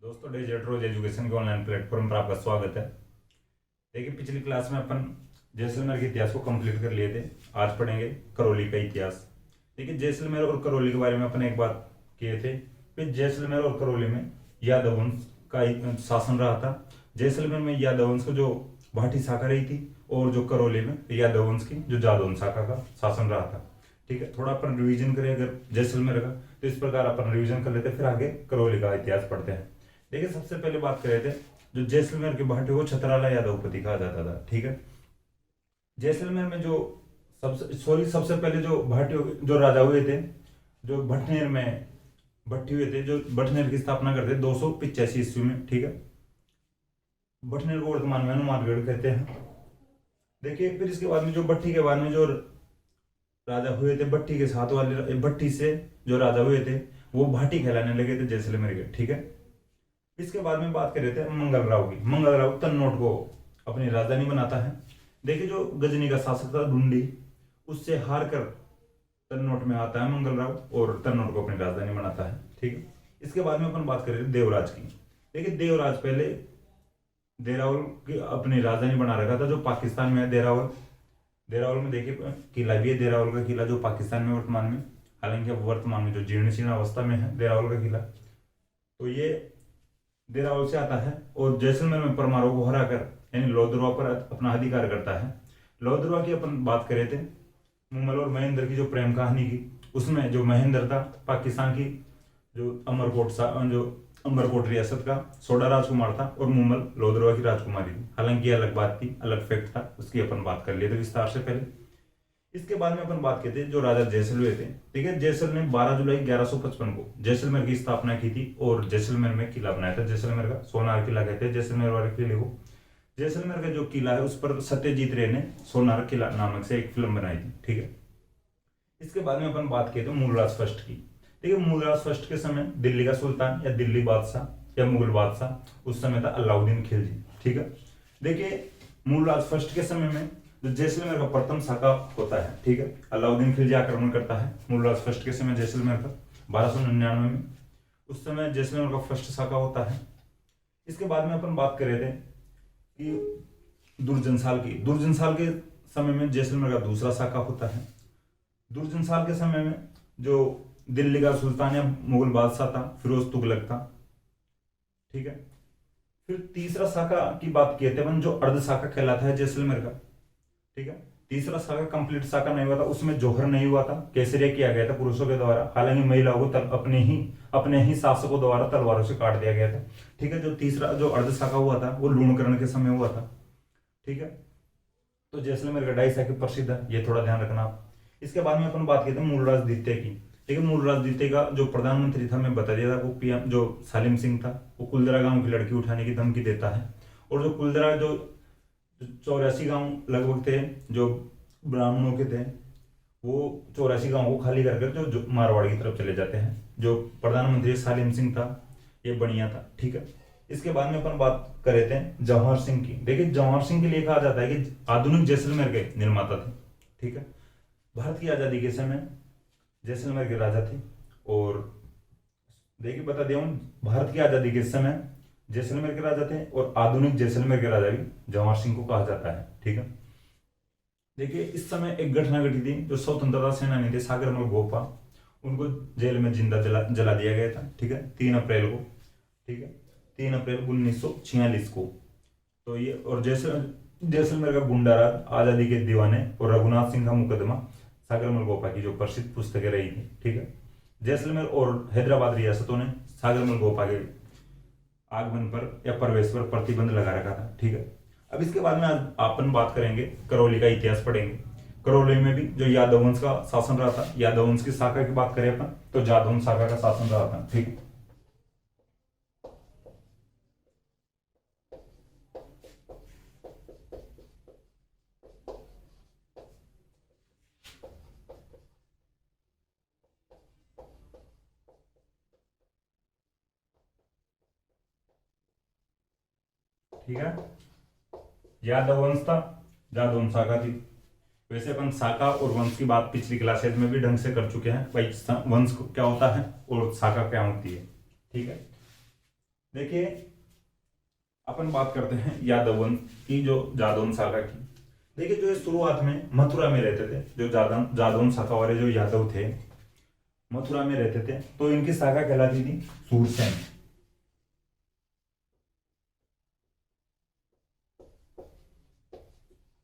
दोस्तों, डिजिटल रोज एजुकेशन के online platform पर आपका स्वागत है। देखिए, पिछली क्लास में अपन जैसलमेर के इतिहास को कंप्लीट कर लिए थे। आज पढ़ेंगे करौली का इतिहास। देखिए, जैसलमेर और करौली के बारे में अपन एक बात किए थे कि जैसलमेर और करौली में यादव वंश का शासन रहा था। जैसलमेर में यादव वंश को जो भाटी शाखा रही थी और जो करौली में यादव वंश की जो जादौन शाखा का शासन रहा था। ठीक है, थोड़ा अपन रिवीजन करें अगर जैसलमेर का, तो इस प्रकार अपन रिवीजन कर लेते हैं, फिर आगे करौली का इतिहास पढ़ते हैं। देखिए, सबसे पहले बात कर रहे थे जो जैसलमेर के भाटे को छतराला यादवपति कहा जाता था। ठीक है, जैसलमेर में जो सबसे पहले जो भाटियों जो राजा हुए थे, जो भटनेर में भट्टी हुए थे, जो भटनेर की स्थापना करते 285 ईस्वी में। ठीक है, भटनेर को वर्तमान में हनुमानगढ़ कहते हैं। देखिए, फिर इसके बाद में जो भट्टी के बाद में जो राजा हुए थे, भट्टी के साथ वाले भट्टी से जो राजा हुए थे वो भाटी कहलाने लगे थे जैसलमेर के। ठीक है, इसके बाद में बात कर रहे थे मंगल राव की। मंगल राव तन्नौट को अपनी राजधानी बनाता है। देखिए, जो गजनी का शासक था ढूंढी, उससे हार कर तन्नौट में आता है मंगल राव और तन्नौट को अपनी राजधानी बनाता है। ठीक है, इसके बाद में अपन बात कर रहे थे देवराज की। देखिए, देवराज पहले देरावल की अपनी राजधानी बना रखा था, जो पाकिस्तान में है। देरावल देरावल में देखिए किला भी है, देरावल का किला, जो पाकिस्तान में वर्तमान में, हालांकि अब वर्तमान में जो जीर्ण शीर्ण अवस्था में है देरावल का किला। तो ये देरावल से आता है और जैसलमेर में परमारों को हराकर यानी लोहदुर्वा पर अपना अधिकार करता है। लोहदुर्वा की अपन बात कर रहे थे, मुमल और महेंद्र की जो प्रेम कहानी की, उसमें जो महेंद्र था पाकिस्तान की जो अमरकोट रियासत का सोडा राजकुमार था और मुमल लोहदुर्वा की राजकुमारी थी। हालांकि अलग बात थी, अलग फैक्ट था, उसकी अपन बात कर लिए थे विस्तार से पहले। इसके बाद में अपन बात करते हैं जो राजा जैसलमेर थे। ठीक है, जैसलमेर ने 12 जुलाई 1155 को जैसलमेर की स्थापना की थी और जैसलमेर में किला बनाया था। जैसलमेर का सोनार किला कहते हैं जैसलमेर वाले किले को। जैसलमेर का जो किला है उस पर सत्यजीत रे ने सोनार किला नामक से एक फिल्म बनाई थी। ठीक है, इसके बाद में अपन बात किए थे मूलराज फर्स्ट की। ठीक है, मूलराज फर्स्ट के समय दिल्ली का सुल्तान या दिल्ली बादशाह या मुगल बादशाह उस समय था अलाउद्दीन खिलजी। ठीक है, देखिए मूलराज फर्स्ट के समय में जो जैसलमेर का प्रथम शाखा होता है। ठीक है, अलाउद्दीन खिलजी आक्रमण करता है मूलराज फर्स्ट के समय जैसलमेर का 1299 में। उस समय जैसलमेर का फर्स्ट शाखा होता है। इसके बाद में अपन बात कर रहे थे कि दुर्जनसाल के समय में जैसलमेर का दूसरा शाखा होता है। दुर्जनसाल के समय में जो दिल्ली का सुल्तान या मुगल बादशाह था फिरोज तुगलक था। ठीक है, फिर तीसरा शाखा की बात किए थे अपन, जो अर्ध शाखा कहलाता है जैसलमेर का। ठीक है, तीसरा शाखा कंप्लीट शाखा नहीं हुआ था, उसमें जोहर नहीं हुआ था, केसरिया किया गया था पुरुषों के द्वारा। हालांकि महिलाओं को अपने ही शासकों द्वारा तलवारों से काट दिया गया था। ठीक है, जो तीसरा जो अर्ध शाखा हुआ था वो लूणकरण के समय हुआ था। ठीक है, तो जैसलमेर का डाई शाखा प्रसिद्ध है, ये थोड़ा ध्यान रखना आप। इसके बाद में अपन बात की थी मूलराज द्वितीय की। ठीक है, मूलराज द्वितीय का जो प्रधानमंत्री था, मैं बता दिया था, वो पीएम जो सालिम सिंह था, वो कुलदरा गांव की लड़की उठाने की धमकी देता है। और जो कुलदरा जो 84 गांव लगभग थे जो ब्राह्मणों के थे, वो 84 गांव को खाली कर जो मारवाड़ की तरफ चले जाते हैं। जो प्रधानमंत्री सालिम सिंह था, ये बढ़िया था। ठीक है, इसके बाद में अपन बात कर रहे थे जवाहर सिंह की। देखिए, जवाहर सिंह के लिए कहा जाता है कि आधुनिक जैसलमेर के निर्माता थे। ठीक है, भारत की आजादी के समय जैसलमेर के राजा थे। और देखिए, बता दिया हूं, भारत की आजादी के समय जैसलमेर के राजा थे और आधुनिक जैसलमेर के राजा भी जवाहर सिंह को कहा जाता है। ठीक है, देखिए, इस समय एक घटना घटी थी, जो स्वतंत्रता सेनानी थे सागरमल गोपा, उनको जेल में जिंदा जला दिया गया था। ठीक है, 3 अप्रैल को। ठीक है, 3 अप्रैल 1946 को। तो ये और जैसलमेर का गुंडा राज, आजादी के दीवाने और रघुनाथ सिंह का मुकदमा, सागरमल गोपा की जो प्रसिद्ध पुस्तकें रही थी। ठीक है, जैसलमेर और हैदराबाद रियासतों ने सागरमल गोपा के आगमन पर या प्रवेश पर प्रतिबंध लगा रखा था। ठीक है, अब इसके बाद में अपन बात करेंगे, करौली का इतिहास पढ़ेंगे। करौली में भी जो यादव वंश का शासन रहा था, यादव वंश की शाखा की बात करें अपन तो जादौन शाखा का शासन रहा था। ठीक है, ठीक है, यादव वंश था, जादौन शाखा थी। वैसे अपन शाखा और वंश की बात पिछली क्लासेज में भी ढंग से कर चुके हैं, भाई वंश क्या होता है और शाखा क्या होती है। ठीक है, देखिए अपन बात करते हैं यादववंश की, जो जादौन शाखा की। देखिए जो ये शुरुआत में मथुरा में रहते थे, जो जादौन शाखा वाले जो यादव थे मथुरा में रहते थे, तो इनकी शाखा कहलाती थी सूरसेन।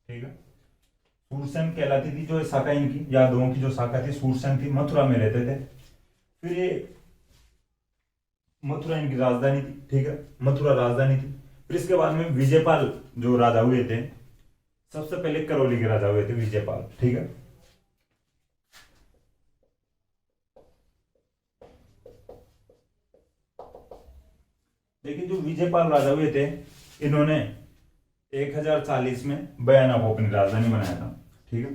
ठीक है, सूरसेन कहलाती थी जो शाखा इनकी, यादवों की जो शाखा थी सूरसेन थी, मथुरा में रहते थे। फिर ये मथुरा इनकी राजधानी थी। ठीक है, मथुरा राजधानी थी। फिर इसके बाद में विजयपाल जो राजा हुए थे, सबसे पहले करौली के राजा हुए थे विजयपाल। ठीक है, देखिए जो विजयपाल राजा हुए थे, इन्होंने 1040 में बयाना को अपनी राजधानी बनाया था। ठीक है,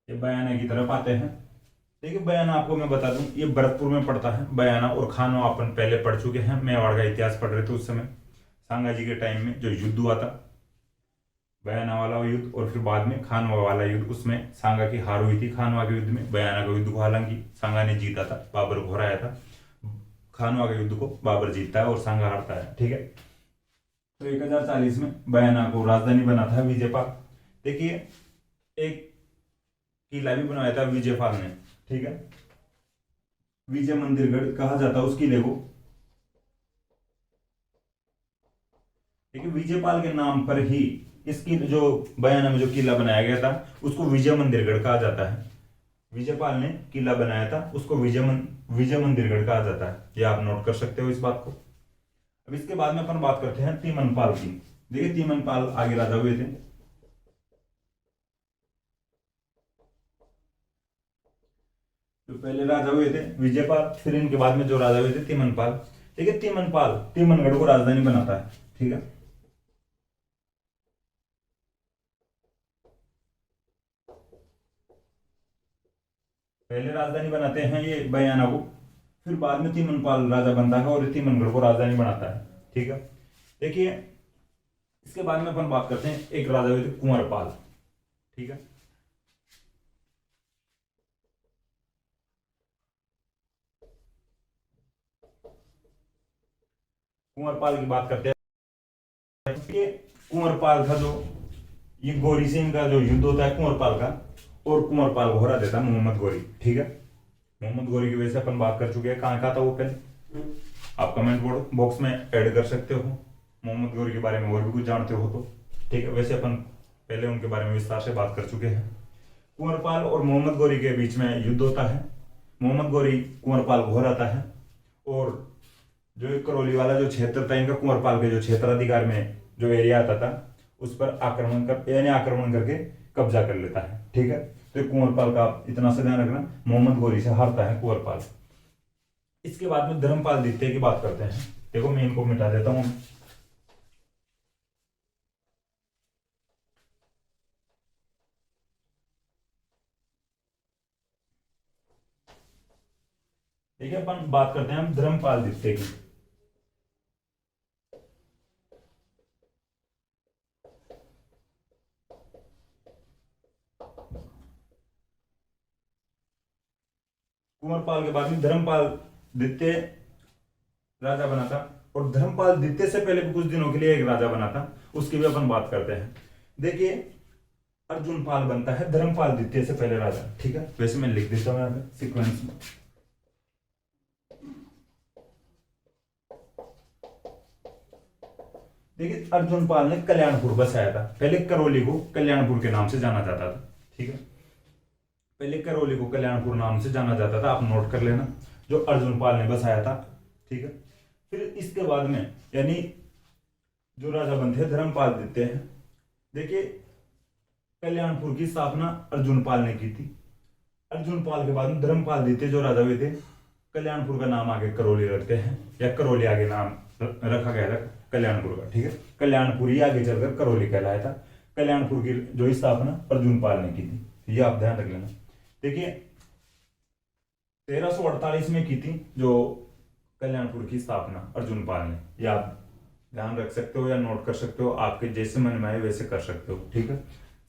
ये बयाना की तरफ आते हैं। देखिए बयाना आपको मैं बता दूं, ये भरतपुर में पड़ता है बयाना, और खानवा अपन पहले पढ़ चुके हैं, मेवाड़ का इतिहास पढ़ रहे थे उस समय, सांगा जी के टाइम में जो युद्ध हुआ था बयाना वाला युद्ध, और फिर बाद में खानवा वाला युद्ध, उसमें सांगा की हार हुई थी खानवा के युद्ध में। बयाना का युद्ध को हालांकि सांगा ने जीता था, बाबर को हराया था। खानवा के युद्ध को बाबर जीतता है और सांगा हारता है। ठीक है, तो 1040 में बयाना को राजधानी बना था विजयपाल। देखिए एक किला भी बनवाया था विजयपाल ने। ठीक है, विजय मंदिरगढ़ कहा जाता है उस किले को। देखिए विजयपाल के नाम पर ही इसकी जो बयाना में जो किला बनाया गया था उसको विजय मंदिरगढ़ कहा जाता है। विजयपाल ने किला बनाया था, उसको विजय मंदिरगढ़ कहा जाता है। ये आप नोट कर सकते हो इस बात को। अब इसके बाद में अपन बात करते हैं तीमनपाल की। देखिए तीमनपाल आगे राजा हुए थे। जो पहले राजा हुए थे विजयपाल, फिर इनके बाद में जो राजा हुए थे तीमनपाल। देखिए तीमनपाल तीमनगढ़ को राजधानी बनाता है। ठीक है, पहले राजधानी बनाते हैं ये बयाना को, फिर बाद में तीमनपाल राजा बनता है और तीमनगढ़ को राजधानी बनाता है। ठीक है, देखिए इसके बाद में अपन बात करते हैं, एक राजा हुए थे कुंवरपाल। ठीक है, कुंवरपाल की बात करते हैं। ये कुंवरपाल था जो, ये गोरी से इनका जो युद्ध होता है कुंवरपाल का, और कुंवरपाल को हरा देता मोहम्मद गोरी। ठीक है, मोहम्मद गोरी की वजह से अपन बात कर चुके हैं, कहाँ का था वो पहले आप कमेंट बॉक्स में ऐड कर सकते हो। मोहम्मद गोरी के बारे में और भी कुछ जानते हो तो ठीक है, वैसे अपन पहले उनके बारे में विस्तार से बात कर चुके हैं। कुंवरपाल और मोहम्मद गोरी के बीच में युद्ध होता है। मोहम्मद गोरी कुंवरपाल को हराता है, और जो एक करौली वाला जो क्षेत्र था इनका, कुंवरपाल के जो क्षेत्राधिकार में जो एरिया आता था उस पर आक्रमण कर यानी आक्रमण करके कब्जा कर लेता है। ठीक है, तो कुंवरपाल का आप इतना सा ध्यान रखना, मोहम्मद गोरी से हारता है कुंवरपाल। इसके बाद में धर्मपाल द्वितीय की बात करते हैं। देखो मैं इनको मिटा देता हूं। देखिए अपन बात करते हैं हम धर्मपाल द्वितीय की। कुंवरपाल के बाद में धर्मपाल द्वितीय राजा बना था, और धर्मपाल द्वितीय से पहले भी कुछ दिनों के लिए एक राजा बना था, उसकी भी अपन बात करते हैं। देखिए अर्जुन पाल बनता है धर्मपाल द्वितीय से पहले राजा। ठीक है, वैसे मैं लिख देता हूं यहाँ पे सीक्वेंस में। देखिए अर्जुन पाल ने कल्याणपुर बसाया था। पहले करौली को कल्याणपुर के नाम से जाना जाता था। ठीक है, पहले करौली को कल्याणपुर नाम से जाना जाता था, आप नोट कर लेना, जो अर्जुन पाल ने बसाया था। ठीक है, फिर इसके बाद में यानी जो राजा बनते हैं धर्मपाल देते हैं। देखिए कल्याणपुर की स्थापना अर्जुन पाल ने की थी। अर्जुन पाल के बाद में धर्मपाल द्वितीय जो राजा हुए थे, कल्याणपुर का नाम आगे करौली रखते हैं, या करौली आगे नाम रखा गया था कल्याणपुर का। ठीक है, कल्याणपुर ही आगे चलकर करौली कहलाया था। कल्याणपुर की जो स्थापना अर्जुन पाल ने की थी, ये आप ध्यान रख लेना। देखिए 1348 में की थी जो कल्याणपुर की स्थापना अर्जुन पाल ने, ये आप ध्यान रख सकते हो या नोट कर सकते हो, आपके जैसे मन में आए वैसे कर सकते हो। ठीक है,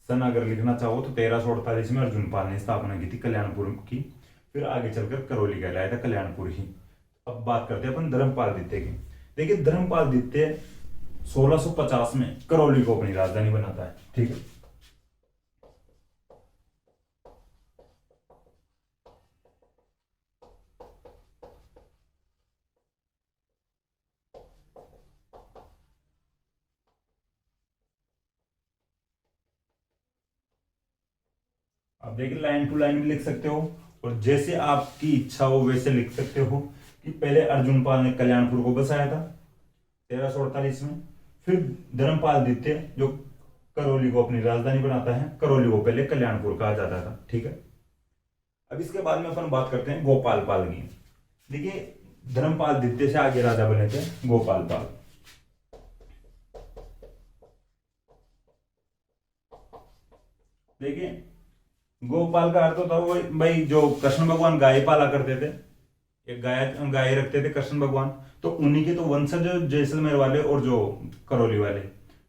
सन अगर लिखना चाहो तो 1348 में अर्जुन पाल ने स्थापना की थी कल्याणपुर की, फिर आगे चलकर करौली कहलाया था कल्याणपुर ही। अब बात करते हैं अपन धर्मपाल द्वितीय की। देखिए धर्मपाल द्वितीय 1650 में करौली को अपनी राजधानी बनाता है, ठीक है। आप देखिए लाइन टू लाइन भी लिख सकते हो, और जैसे आपकी इच्छा हो वैसे लिख सकते हो कि पहले अर्जुन पाल ने कल्याणपुर को बसाया था 1348 में, फिर धर्मपाल द्वितीय जो करौली को अपनी राजधानी बनाता है, करौली को पहले कल्याणपुर कहा जाता था, ठीक है। अब इसके बाद में अपन बात करते हैं गोपाल पाल की। देखिए धर्मपाल द्वितीय से आगे राजा बने थे गोपाल पाल। देखिए गोपाल का अर्थ होता है वो भाई जो कृष्ण भगवान गाय पाला करते थे, एक गाय रखते थे कृष्ण भगवान, तो उन्हीं के तो वंशज जैसलमेर वाले और जो करौली वाले,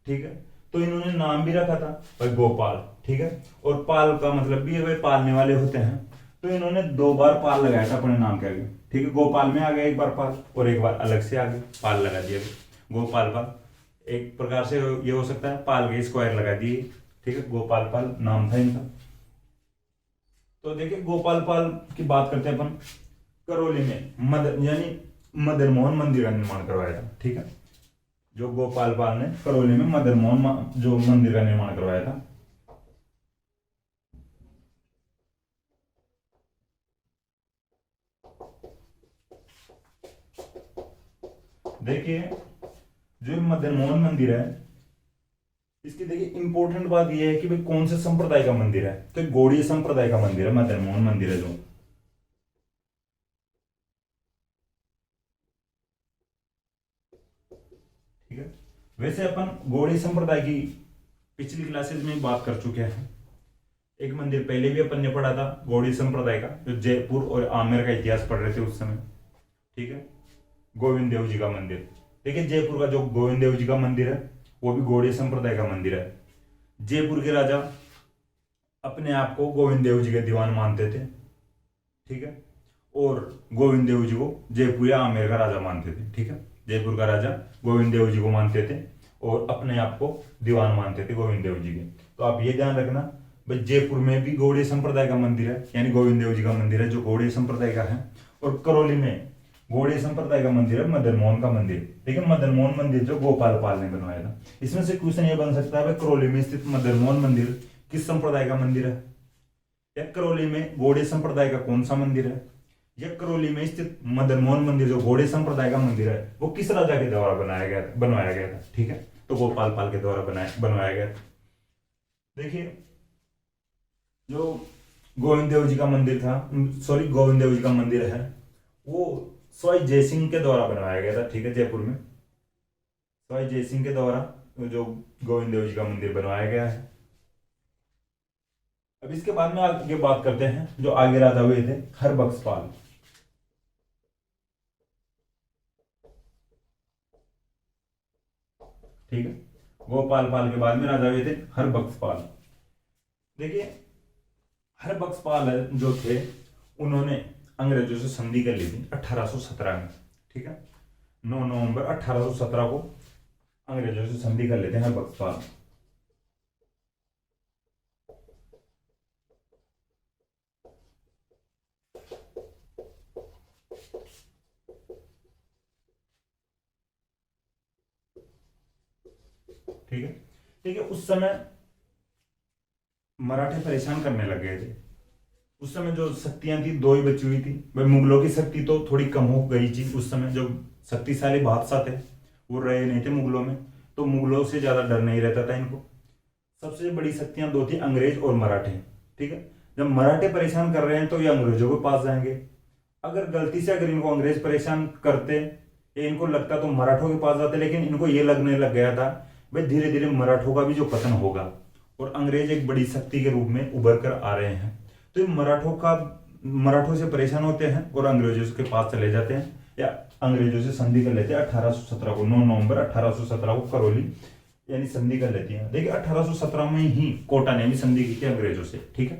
ठीक है। तो इन्होंने नाम भी रखा था भाई गोपाल, ठीक है। और पाल का मतलब भी है भाई पालने वाले होते हैं, तो इन्होंने 2 बार पाल लगाया था अपने नाम के आगे, ठीक है। गोपाल में आ गया एक बार पाल, और एक बार अलग से आगे पाल लगा दिया गोपाल पाल। एक प्रकार से ये हो सकता है पाल के स्क्वायर लगा दिए, ठीक है। गोपाल पाल नाम था इनका। तो देखिए गोपाल पाल की बात करते हैं अपन, करौली में मदन मोहन मंदिर का निर्माण करवाया था, ठीक है। जो गोपाल पाल ने करौली में मदन मोहन जो मंदिर का निर्माण करवाया था। देखिए जो मदन मोहन मंदिर है, इसकी देखिए इंपॉर्टेंट बात यह है कि भाई कौन से संप्रदाय का मंदिर है, तो गौड़ीय संप्रदाय का मंदिर है, मदन मोहन मंदिर है जो, ठीक है। वैसे अपन गौड़ीय संप्रदाय की पिछली क्लासेस में बात कर चुके हैं। एक मंदिर पहले भी अपन ने पढ़ा था गौड़ीय संप्रदाय का, जो जयपुर और आमेर का इतिहास पढ़ रहे थे उस समय, ठीक है। गोविंद देव जी का मंदिर। देखिए जयपुर का जो गोविंद देव जी का मंदिर है वो भी गौड़ीय संप्रदाय का मंदिर है। जयपुर के राजा अपने आप को गोविंद देव जी के दीवान मानते थे, ठीक है। और गोविंद देव जी को जयपुर या आमेर का राजा मानते थे, ठीक है। जयपुर का राजा गोविंद देव जी को मानते थे और अपने आप को दीवान मानते थे गोविंद देव जी के। तो आप ये ध्यान रखना भाई जयपुर में भी गौड़ीय संप्रदाय का मंदिर है, यानी गोविंद देव जी का मंदिर है जो गौड़ीय संप्रदाय का है। और करौली में गौड़ीय संप्रदाय का मंदिर है मदन मोहन का मंदिर, ठीक है। मदन मोहन मंदिर जो गोपाल पाल ने बनवाया था। इसमें से क्वेश्चन ये बन सकता है करौली में स्थित मदन मोहन मंदिर किस संप्रदाय का मंदिर है, या करौली में गौड़ीय संप्रदाय का कौन सा मंदिर है, या करौली में स्थित मदन मोहन मंदिर जो गौड़ीय संप्रदाय का मंदिर है वो किस राजा के द्वारा बनवाया गया था, ठीक है। तो गोपाल पाल के द्वारा बनवाया गया था। देखिए जो गोविंद देव जी का मंदिर था, गोविंद देव जी का मंदिर है वो सवाई जयसिंह के द्वारा बनवाया गया था, ठीक है। जयपुर में सवाई जयसिंह के द्वारा जो गोविंद देव जी का मंदिर बनवाया गया है। अब इसके बाद में आगे बात करते हैं जो आगे राजा हुए थे हरबख्श पाल, ठीक है। गोपाल पाल के बाद में राजा हुए थे हरबख्श पाल। देखिए हरबख्श पाल जो थे उन्होंने अंग्रेजों से संधि कर ली थी 1817 में, ठीक है। 9 नवंबर 1817 को अंग्रेजों से संधि कर लेते हैं हरबख्श पाल। ठीक है। देखिए उस समय मराठे परेशान करने लग गए थे। उस समय जो शक्तियां थी 2 ही बची हुई थी भाई। मुगलों की शक्ति तो थोड़ी कम हो गई थी उस समय, जो शक्तिशाली बादशाह थे वो रहे नहीं थे मुगलों में, तो मुगलों से ज्यादा डर नहीं रहता था इनको। सबसे बड़ी शक्तियां 2 थी, अंग्रेज और मराठे, ठीक है। जब मराठे परेशान कर रहे हैं तो ये अंग्रेजों के पास जाएंगे। अगर गलती से अगर इनको अंग्रेज परेशान करते या इनको लगता तो मराठों के पास जाते, लेकिन इनको ये लगने लग गया था भाई धीरे धीरे मराठों का भी जो पतन होगा और अंग्रेज एक बड़ी शक्ति के रूप में उभर कर आ रहे हैं, तो मराठों से परेशान होते हैं और अंग्रेजों के पास चले जाते हैं या अंग्रेजों से संधि कर लेते हैं 1817 को। 9 नवंबर 1817 को करौली यानी संधि कर लेती है। देखिए 1817 में ही कोटा ने भी संधि की थी अंग्रेजों से, ठीक है,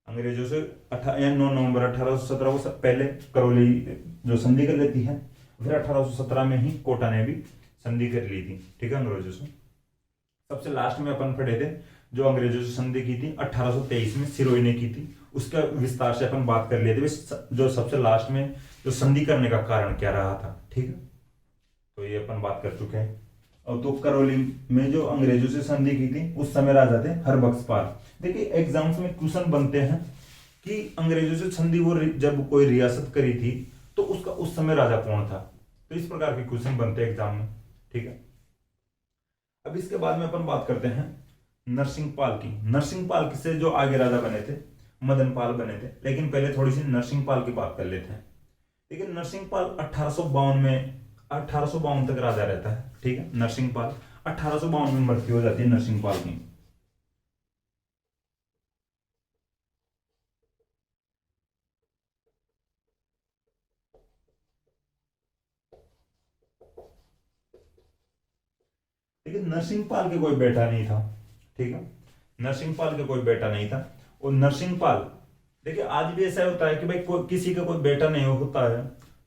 अंग्रेजों से 9 नवंबर 1817 को पहले करौली जो संधि कर लेती है, फिर 1817 में ही कोटा ने भी संधि कर ली थी, ठीक है, अंग्रेजों से। सबसे लास्ट में अपन पढ़े थे जो अंग्रेजों से संधि की थी 1823 में सिरोही ने की थी, उसका विस्तार से अपन बात कर लिए थे जो सबसे लास्ट में जो संधि करने का कारण क्या रहा था, ठीक है, तो ये अपन बात कर चुके हैं। और तो करौली में जो अंग्रेजों से संधि की थी उस समय राजा थे हरबख्श पाल। देखिए एग्जाम्स में क्वेश्चन बनते हैं कि अंग्रेजों से संधि वो जब कोई रियासत करी थी तो उसका उस समय राजा कौन था, तो इस प्रकार के क्वेश्चन बनते हैं एग्जाम में, ठीक है। अब इसके बाद में अपन बात करते हैं नरसिंहपाल की। नरसिंहपाल से जो आगे राजा बने थे मदनपाल बने थे, लेकिन पहले थोड़ी सी नरसिंहपाल की बात कर लेते हैं। लेकिन नरसिंहपाल 1852 तक राजा रहता है, ठीक है, नरसिंहपाल 1852 में मृत्यु हो जाती है नरसिंहपाल की। लेकिन नरसिंहपाल के कोई बेटा नहीं था, ठीक है, नरसिंहपाल के कोई बेटा नहीं था। और नरसिंहपाल देखिए आज भी ऐसा होता है कि भाई किसी का कोई बेटा नहीं होता है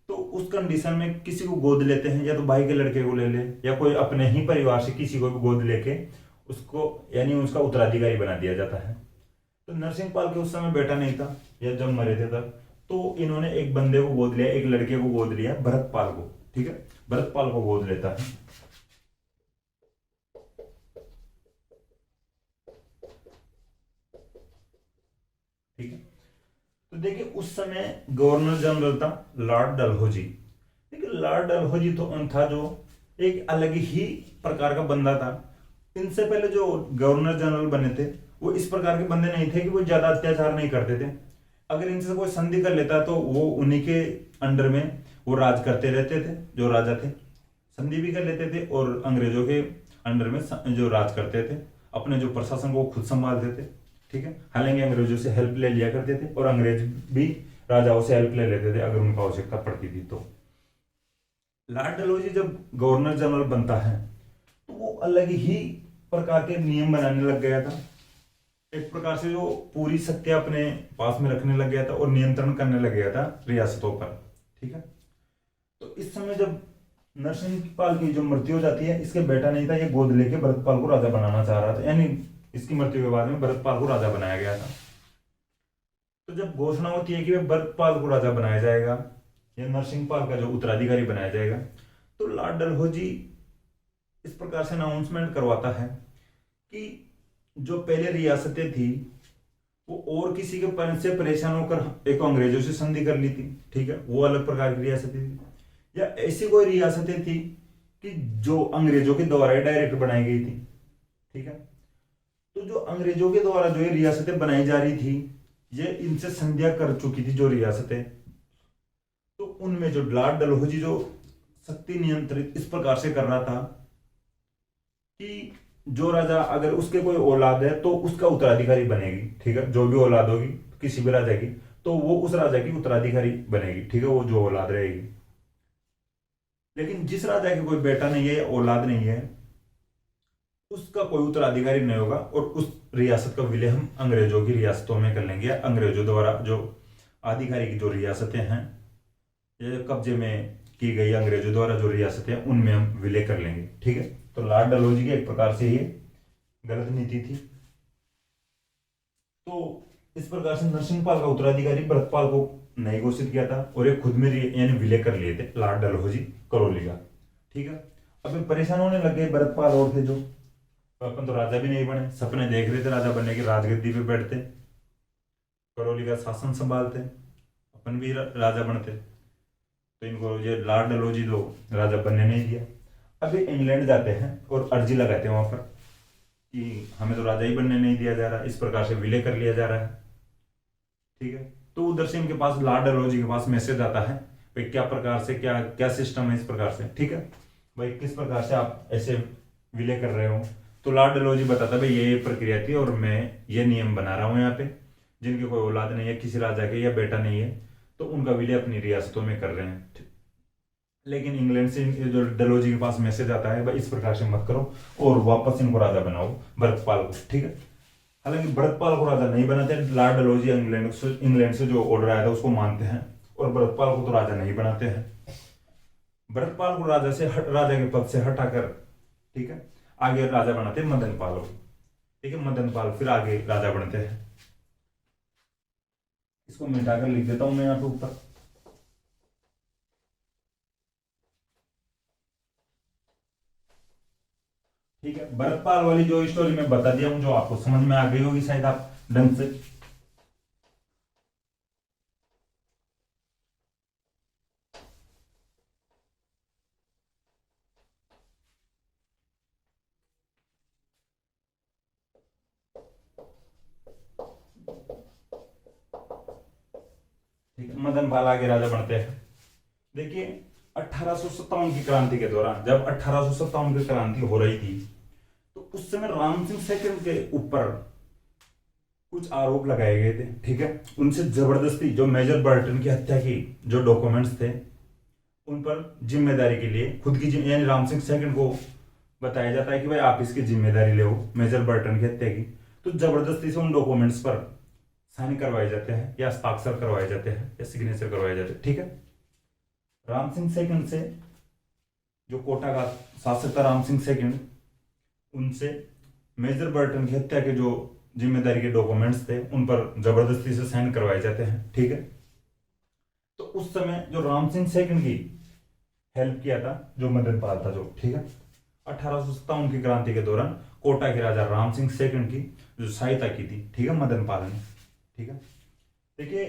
तो उस कंडीशन में किसी को गोद लेते हैं, या तो भाई के लड़के को ले ले या कोई अपने ही परिवार से किसी को भी गोद लेके उसको यानी उसका उत्तराधिकारी बना दिया जाता है। तो नरसिंहपाल के उस समय बेटा नहीं था या जब मरे थे तब, तो इन्होंने एक बंदे को गोद लिया, एक लड़के को गोद लिया, भरतपाल को, ठीक है, भरतपाल को गोद लेता है। ठीक है, तो देखिए उस समय गवर्नर जनरल था लॉर्ड डलहौजी। देखिए लॉर्ड डलहौजी तो था जो एक अलग ही प्रकार का बंदा था। इनसे पहले जो गवर्नर जनरल बने थे वो इस प्रकार के बंदे नहीं थे कि वो ज्यादा अत्याचार नहीं करते थे। अगर इनसे कोई संधि कर लेता तो वो उन्हीं के अंडर में वो राज करते रहते थे, जो राजा थे संधि भी कर लेते थे और अंग्रेजों के अंडर में जो राज करते थे, अपने जो प्रशासन को खुद संभालते थे, ठीक है। हालांकि अंग्रेजों से हेल्प ले लिया करते थे और अंग्रेज भी राजाओं से हेल्प ले लेते थे अगर उनको आवश्यकता पड़ती थी। तो लॉर्ड डलहौजी जब गवर्नर जनरल बनता है तो वो अलग ही प्रकार के नियम बनाने लग गया था, एक प्रकार से जो पूरी शक्तियां अपने पास में रखने लग गया था और नियंत्रण करने लग गया था रियासतों पर, ठीक है। तो इस समय जब नरसिंहपाल की जो मृत्यु हो जाती है, इसके बेटा नहीं था, ये गोद लेके भरतपाल को राजा बनाना चाह रहा था, यानी इसकी मृत्यु के बाद में भरतपाल को राजा बनाया गया था। तो जब घोषणा होती है कि भरतपाल को राजा बनाया जाएगा या नरसिंहपाल का जो उत्तराधिकारी बनाया जाएगा, तो लॉर्ड डलहौजी इस प्रकार से अनाउंसमेंट करवाता है कि जो पहले रियासतें थी वो और किसी के से परेशान होकर एक अंग्रेजों से संधि कर ली थी, ठीक है, वो अलग प्रकार की रियासतें थी, या ऐसी कोई रियासतें थी कि जो अंग्रेजों के द्वारा डायरेक्ट बनाई गई थी, ठीक है। तो जो अंग्रेजों के द्वारा जो ये रियासतें बनाई जा रही थी, ये इनसे संधियां कर चुकी थी जो रियासतें, तो उनमें जो लॉर्ड डलहौजी जो शक्ति नियंत्रित इस प्रकार से कर रहा था कि जो राजा अगर उसके कोई औलाद है तो उसका उत्तराधिकारी बनेगी, ठीक है, जो भी औलाद होगी किसी भी राजा की तो वो उस राजा की उत्तराधिकारी बनेगी, ठीक है, वो जो औलाद रहेगी। लेकिन जिस राजा के कोई बेटा नहीं है या औलाद नहीं है उसका कोई उत्तराधिकारी नहीं होगा और उस रियासत का विलय हम अंग्रेजों की रियासतों में कर लेंगे, अंग्रेजों द्वारा जो आधिकारिक जो रियासतें हैं ये कब्जे में की गई अंग्रेजों द्वारा जो रियासतें हैं उनमें हम विलय कर लेंगे, ठीक है। तो लॉर्ड डलहौजी की एक प्रकार से ये गलत नीति थी। तो इस प्रकार से नरसिंहपाल का उत्तराधिकारी भरतपाल को नहीं घोषित किया था और ये खुद में यानी विलय कर लिए थे लॉर्ड डलहौजी करौली का, ठीक है। अब परेशान होने लगे भरतपाल और थे जो, तो अपन तो राजा भी नहीं बने, सपने देख रहे थे राजा बनने के, राजगद्दी पे बैठते करौली का शासन संभालते, अपन भी राजा बनते, तो इनको ये लॉर्ड डलहौजी तो राजा बनने नहीं दिया। अभी इंग्लैंड जाते हैं और अर्जी लगाते हैं वहां पर कि हमें तो राजा ही बनने नहीं दिया जा रहा, इस प्रकार से विलय कर लिया जा रहा है, ठीक है। तो उधर से इनके पास लॉर्ड डलहौजी के पास मैसेज आता है भाई क्या प्रकार से क्या क्या सिस्टम है इस प्रकार से, ठीक है भाई, किस प्रकार से आप ऐसे विलय कर रहे हो। तो लॉर्ड डलहौजी बताता भाई ये प्रक्रिया थी और मैं ये नियम बना रहा हूँ यहाँ पे, जिनके कोई औलाद नहीं है किसी राजा के या बेटा नहीं है तो उनका विलय अपनी रियासतों में कर रहे हैं। लेकिन इंग्लैंड से जो डलहौजी के पास मैसेज आता है भाई इस प्रकार से मत करो और वापस इनको राजा बनाओ भरतपाल को, ठीक है। हालांकि भरतपाल को राजा नहीं बनाते, लॉर्ड डलहौजी इंग्लैंड से जो ऑर्डर आया था उसको मानते हैं और भरतपाल को तो राजा नहीं बनाते हैं। भरतपाल को राजा के पद से हटाकर, ठीक है, आगे राजा बनाते हैं मदनपाल को, ठीक है। मदनपाल फिर आगे राजा बनते हैं। इसको मिटाकर लिख देता हूं मैं यहाँ पे ऊपर। ठीक है, भरतपाल वाली जो स्टोरी मैं बता दिया हूं, जो आपको समझ में आ गई होगी शायद आप ढंग से। ठीक है, मदनपाल आगे राजा बनते हैं। देखिए 1857 की क्रांति के दौरान, जब 1857 की क्रांति हो रही थी, तो उस समय राम सिंह सेकंड के ऊपर कुछ आरोप लगाए गए थे, ठीक है। उनसे जबरदस्ती जो मेजर बर्टन की हत्या की जो डॉक्यूमेंट्स थे उन पर जिम्मेदारी के लिए खुद की यानी राम सिंह सेकंड को बताया जाता है कि भाई आप इसकी जिम्मेदारी ले मेजर बर्टन की हत्या की। तो जबरदस्ती से उन डॉक्यूमेंट्स पर साइन करवाए जाते हैं या हस्ताक्षर करवाए जाते हैं या सिग्नेचर करवाए जाते हैं, ठीक है। राम सिंह सेकंड से जो कोटा का शासक था राम सिंह सेकंड, उनसे मेजर बर्टन की हत्या के जो जिम्मेदारी के डॉक्यूमेंट्स थे उन पर जबरदस्ती से साइन करवाए जाते हैं, ठीक है। तो उस समय जो राम सिंह सेकंड की हेल्प किया था जो मदनपाल था, जो, ठीक है, 1857 की क्रांति के दौरान कोटा के राजा राम सिंह सेकंड की जो सहायता की थी, ठीक है, मदनपाल ने, ठीक है। देखिए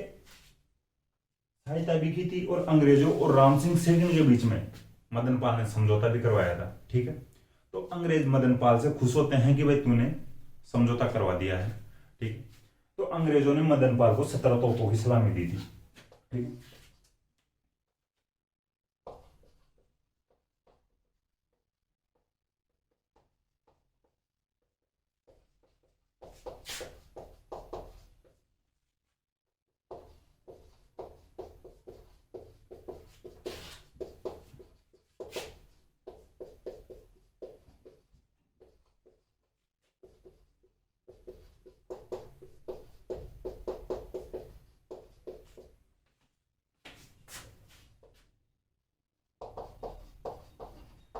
सहायता भी की थी और अंग्रेजों और राम सिंह सेकंड के बीच में मदनपाल ने समझौता भी करवाया था, ठीक है। तो अंग्रेज मदनपाल से खुश होते हैं कि भाई तूने समझौता करवा दिया है, ठीक। तो अंग्रेजों ने मदनपाल को 17 तोपों की सलामी दी थी, ठीक।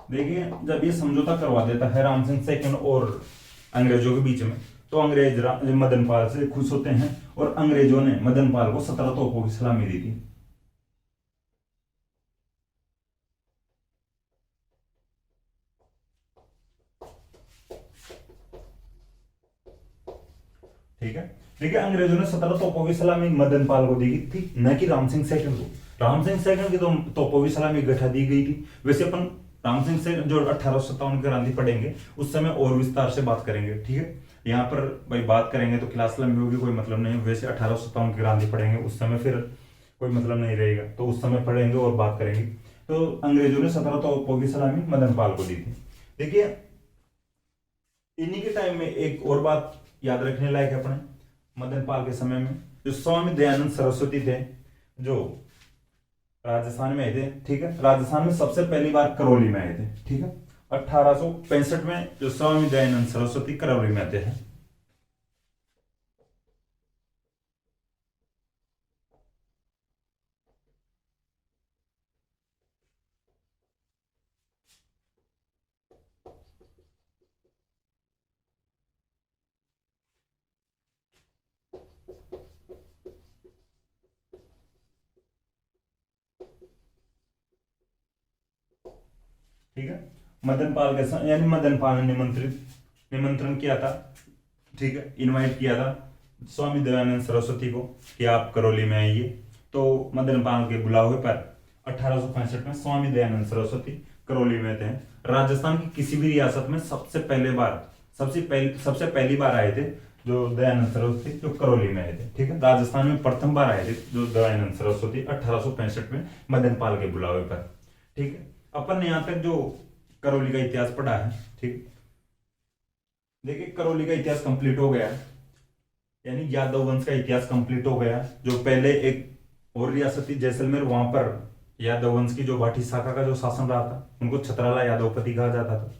देखिए जब ये समझौता करवा देता है राम सिंह सेकंड और अंग्रेजों के बीच में, तो अंग्रेज मदनपाल से खुश होते हैं और अंग्रेजों ने मदनपाल को 17 तोपों की सलामी दी थी। ठीक है, देखिए अंग्रेजों ने 17 तोपों की सलामी मदनपाल को दी थी, न कि राम सिंह सेकंड को। राम सिंह सेकंड की तो तोपों की सलामी इकट्ठा दी गई थी। वैसे अपन राम सिंह से जो 1857 की क्रांति पढ़ेंगे उस समय और विस्तार से बात करेंगे, ठीक है। यहाँ पर भाई बात करेंगे तो क्लास लंबी होगी, कोई मतलब नहीं। वैसे 1857 की क्रांति पढ़ेंगे उस समय फिर कोई मतलब नहीं रहेगा, तो उस समय पढ़ेंगे और बात करेंगे। तो अंग्रेजों ने 17 तोपों की सलामी मदनपाल को दी थी। देखिए इन्हीं के टाइम में एक और बात याद रखने लायक है अपने मदनपाल के समय में, जो स्वामी दयानंद सरस्वती थे जो राजस्थान में आए थे, ठीक है। राजस्थान में सबसे पहली बार करौली में आए थे, ठीक है। 1865 में जो स्वामी दयानंद सरस्वती करौली में आते हैं। ठीक है, मदनपाल के यानी मदनपाल ने निमंत्रण किया था, ठीक है, इनवाइट किया था स्वामी दयानंद सरस्वती को कि आप करौली में आइए। तो मदनपाल के बुलावे पर 1865 में स्वामी दयानंद सरस्वती करौली में थे। राजस्थान की किसी भी रियासत में सबसे पहली बार आए थे जो दयानंद सरस्वती, जो करौली में आए थे, ठीक है। राजस्थान में प्रथम बार आए थे जो दयानंद सरस्वती 1865 में मदनपाल के बुलावे पर, ठीक है। अपन ने यहाँ तक जो करौली का इतिहास पढ़ा है, ठीक। देखिए करौली का इतिहास कंप्लीट हो गया, यानी यादव वंश का इतिहास कंप्लीट हो गया। जो पहले एक और रियासत थी जैसलमेर, वहां पर यादव वंश की जो भाटी शाखा का जो शासन रहा था उनको छत्राला यादवपति कहा जाता था।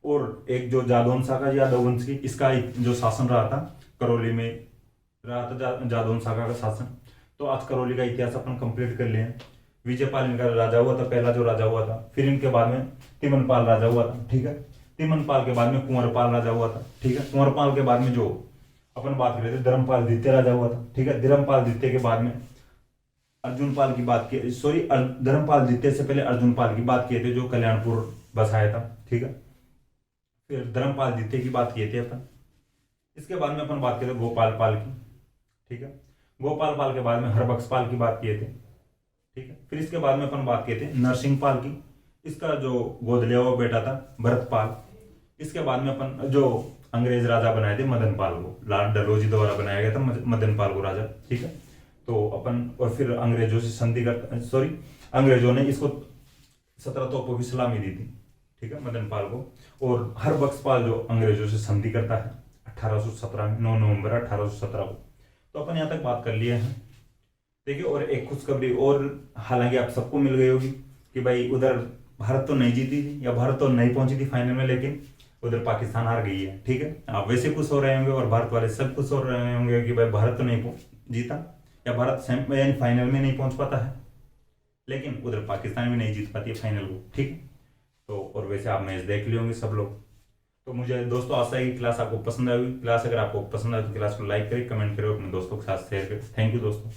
और एक जो जादौन शाखा यादव वंश की, इसका जो शासन रहा था करौली में रहा था जादौन शाखा का शासन। तो आज करौली का इतिहास अपन कंप्लीट कर लिए। विजयपाल इनका राजा हुआ था, पहला जो राजा हुआ था। फिर इनके बाद में तिमनपाल राजा हुआ था, ठीक है। तिमनपाल के बाद में कुंवरपाल राजा हुआ था, ठीक है। कुंवरपाल के बाद में जो अपन बात कर रहे थे धर्मपाल द्वितीय राजा हुआ था, ठीक है। धर्मपाल द्वितीय के बाद में अर्जुनपाल की बात की, सॉरी, धर्मपाल द्वितीय से पहले अर्जुनपाल की बात किए थे जो कल्याणपुर बसाया था, ठीक है। फिर धर्मपाल द्वितीय की बात किए थे अपन। इसके बाद में अपन बात करें गोपाल पाल की, ठीक है। गोपाल पाल के बाद में हरबख्श पाल की बात किए थे, ठीक है। फिर इसके बाद में अपन बात किए थे नरसिंह पाल की, इसका जो गोद लिया हुआ बेटा था भरतपाल। इसके बाद में अपन जो अंग्रेज राजा बनाए थे मदन पाल को, लॉर्ड डलहौजी द्वारा बनाया गया था मदन पाल को राजा, ठीक है। तो अपन और फिर अंग्रेजों से संधि कर, सॉरी, अंग्रेजों ने इसको 17 तोपों की सलामी दी थी, ठीक है, मदन पाल को। और हरबख्श पाल जो अंग्रेजों से संधि करता है 1817 में, 9 नवंबर 1817 को। तो अपन यहाँ तक बात कर लिए हैं, देखिए। और एक खुशखबरी और, हालांकि आप सबको मिल गई होगी कि भाई उधर भारत तो नहीं जीती थी या भारत तो नहीं पहुंची थी फाइनल में, लेकिन उधर पाकिस्तान हार गई है, ठीक है। आप वैसे खुश हो रहे होंगे और भारत वाले सब खुश हो रहे होंगे कि भाई भारत तो नहीं जीता या भारत यानी फाइनल में नहीं पहुंच पाता है, लेकिन उधर पाकिस्तान भी नहीं जीत पाती है फाइनल को, ठीक है। तो और वैसे आप मैच देख लिए होंगे सब लोग। तो मुझे दोस्तों आशा है कि क्लास आपको पसंद आई। क्लास अगर आपको पसंद आए तो क्लास को लाइक करें, कमेंट करें, अपने दोस्तों के साथ शेयर करें। थैंक यू दोस्तों।